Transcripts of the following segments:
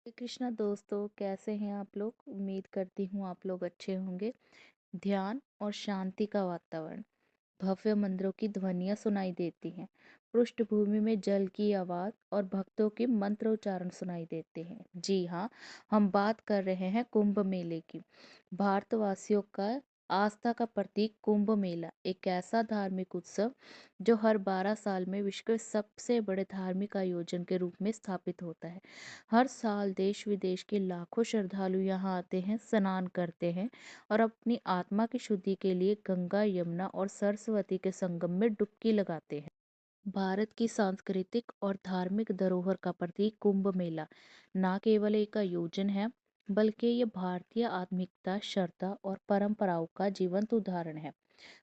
श्री कृष्णा दोस्तों, कैसे हैं आप लोग? उम्मीद करती हूँ आप लोग अच्छे होंगे। ध्यान और शांति का वातावरण। भव्य मंदिरों की ध्वनियाँ सुनाई देती हैं। पृष्ठभूमि में जल की आवाज और भक्तों के मंत्र उच्चारण सुनाई देते हैं। जी हाँ, हम बात कर रहे हैं कुंभ मेले की। भारतवासियों का आस्था का प्रतीक कुंभ मेला एक ऐसा धार्मिक उत्सव जो हर 12 साल में विश्व के सबसे बड़े धार्मिक आयोजन के रूप में स्थापित होता है। हर साल देश विदेश के लाखों श्रद्धालु यहाँ आते हैं, स्नान करते हैं और अपनी आत्मा की शुद्धि के लिए गंगा, यमुना और सरस्वती के संगम में डुबकी लगाते हैं। भारत की सांस्कृतिक और धार्मिक धरोहर का प्रतीक कुंभ मेला न केवल एक आयोजन है, बल्कि ये भारतीय आध्यात्मिकता, श्रद्धा और परंपराओं का जीवंत उदाहरण है।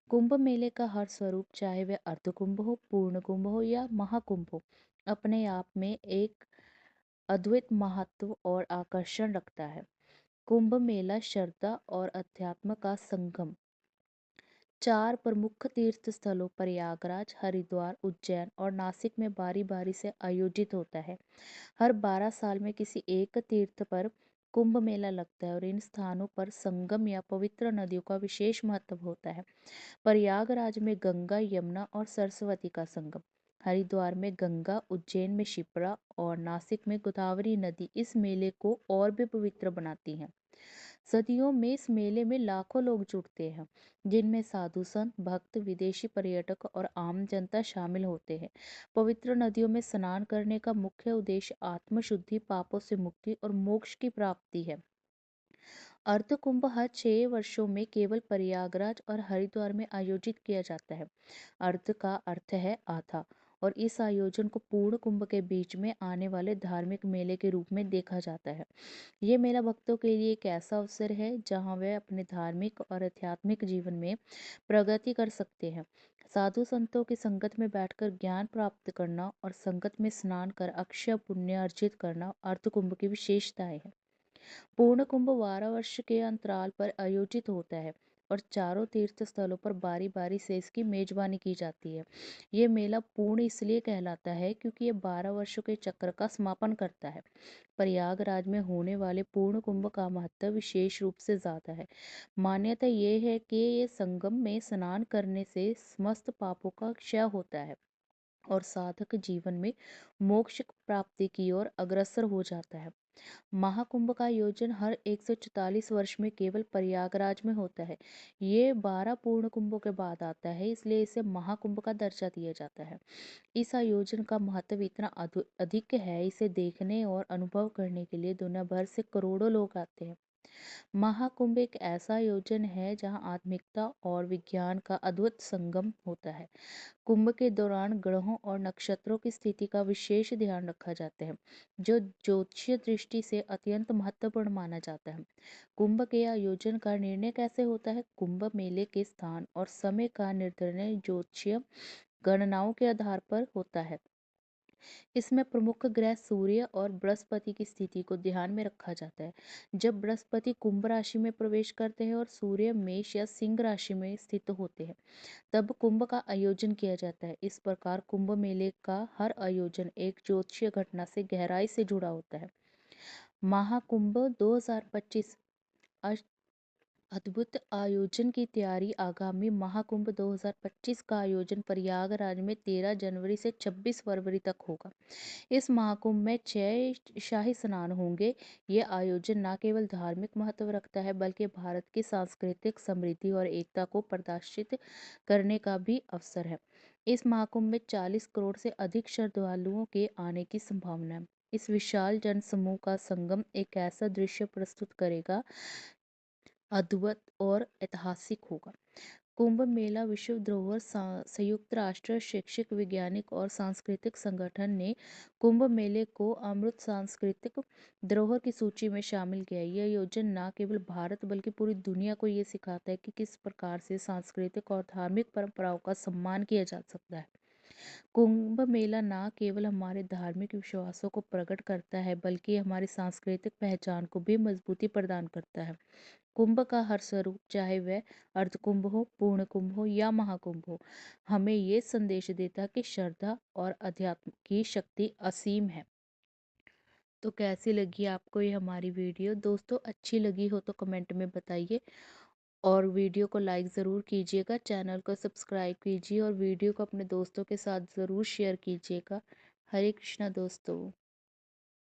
कुंभ मेले का हर स्वरूप, चाहे वह अर्धकुंभ हो, पूर्ण कुंभ हो या महाकुंभ हो, अपने आप में एक अद्वैत महत्व और आकर्षण रखता है। कुंभ मेला श्रद्धा और अध्यात्म का संगम। चार प्रमुख तीर्थ स्थलों प्रयागराज, हरिद्वार, उज्जैन और नासिक में बारी बारी से आयोजित होता है। हर 12 साल में किसी एक तीर्थ पर कुंभ मेला लगता है और इन स्थानों पर संगम या पवित्र नदियों का विशेष महत्व होता है। प्रयागराज में गंगा, यमुना और सरस्वती का संगम, हरिद्वार में गंगा, उज्जैन में शिप्रा और नासिक में गोदावरी नदी इस मेले को और भी पवित्र बनाती हैं। सदियों में इस मेले में लाखों लोग जुटते हैं, जिनमें साधु संत, भक्त, विदेशी पर्यटक और आम जनता शामिल होते हैं। पवित्र नदियों में स्नान करने का मुख्य उद्देश्य आत्मशुद्धि, पापों से मुक्ति और मोक्ष की प्राप्ति है। अर्ध कुंभ हर 6 वर्षों में केवल प्रयागराज और हरिद्वार में आयोजित किया जाता है। अर्ध का अर्थ है आधा, और इस आयोजन को पूर्ण कुंभ के बीच में आने वाले धार्मिक मेले के रूप में देखा जाता है। ये मेला भक्तों के लिए एक ऐसा अवसर है जहां वे अपने धार्मिक और आध्यात्मिक जीवन में प्रगति कर सकते हैं। साधु संतों की संगत में बैठकर ज्ञान प्राप्त करना और संगत में स्नान कर अक्षय पुण्य अर्जित करना अर्ध कुंभ की विशेषताएं हैं। पूर्ण कुंभ 12 वर्ष के अंतराल पर आयोजित होता है और चारों तीर्थ स्थलों पर बारी बारी से इसकी मेजबानी की जाती है। ये मेला पूर्ण इसलिए कहलाता है क्योंकि ये 12 वर्षों के चक्र का समापन करता है। प्रयागराज में होने वाले पूर्ण कुंभ का महत्व विशेष रूप से ज्यादा है। मान्यता ये है कि ये संगम में स्नान करने से समस्त पापों का क्षय होता है और साधक जीवन में मोक्ष प्राप्ति की ओर अग्रसर हो जाता है। महाकुंभ का आयोजन हर 144 वर्ष में केवल प्रयागराज में होता है। ये 12 पूर्ण कुंभों के बाद आता है, इसलिए इसे महाकुंभ का दर्जा दिया जाता है। इस आयोजन का महत्व इतना अधिक है, इसे देखने और अनुभव करने के लिए दुनिया भर से करोड़ों लोग आते हैं। महाकुंभ एक ऐसा आयोजन है जहां आध्यात्मिकता और विज्ञान का अद्भुत संगम होता है। कुंभ के दौरान ग्रहों और नक्षत्रों की स्थिति का विशेष ध्यान रखा जाता है, जो ज्योतिषीय दृष्टि से अत्यंत महत्वपूर्ण माना जाता है। कुंभ के आयोजन का निर्णय कैसे होता है? कुंभ मेले के स्थान और समय का निर्धारण ज्योतिषीय गणनाओं के आधार पर होता है। इसमें प्रमुख ग्रह सूर्य और बृहस्पति की स्थिति को ध्यान में रखा जाता है। जब बृहस्पति कुंभ राशि में प्रवेश करते हैं और सूर्य मेष या सिंह राशि में स्थित होते हैं, तब कुंभ का आयोजन किया जाता है। इस प्रकार कुंभ मेले का हर आयोजन एक ज्योतिषीय घटना से गहराई से जुड़ा होता है। महाकुंभ 2025 अद्भुत आयोजन की तैयारी। आगामी महाकुंभ 2025 का आयोजन प्रयागराज में 13 जनवरी से 26 फरवरी तक होगा। इस महाकुंभ में 6 शाही स्नान होंगे। ये आयोजन न केवल धार्मिक महत्व रखता है, बल्कि भारत की सांस्कृतिक समृद्धि और एकता को प्रदर्शित करने का भी अवसर है। इस महाकुंभ में 40 करोड़ से अधिक श्रद्धालुओं के आने की संभावना है। इस विशाल जनसमूह का संगम एक ऐसा दृश्य प्रस्तुत करेगा अद्भुत और ऐतिहासिक होगा। कुंभ मेला विश्व धरोहर संयुक्त राष्ट्र शैक्षिक, वैज्ञानिक और सांस्कृतिक संगठन ने कुंभ मेले को अमृत सांस्कृतिक धरोहर की सूची में शामिल किया है। यह आयोजन न केवल भारत बल्कि पूरी दुनिया को ये सिखाता है कि किस प्रकार से सांस्कृतिक और धार्मिक परंपराओं का सम्मान किया जा सकता है। कुंभ मेला न केवल हमारे धार्मिक विश्वासों को प्रकट करता है, बल्कि हमारी सांस्कृतिक पहचान को भी मजबूती प्रदान करता है। कुंभ का हर स्वरूप, चाहे वह अर्धकुंभ हो, पूर्ण कुंभ हो या महाकुंभ हो, हमें ये संदेश देता है कि श्रद्धा और अध्यात्म की शक्ति असीम है। तो कैसी लगी आपको ये हमारी वीडियो? दोस्तों अच्छी लगी हो तो कमेंट में बताइए और वीडियो को लाइक ज़रूर कीजिएगा, चैनल को सब्सक्राइब कीजिए और वीडियो को अपने दोस्तों के साथ ज़रूर शेयर कीजिएगा। हरे कृष्णा दोस्तों।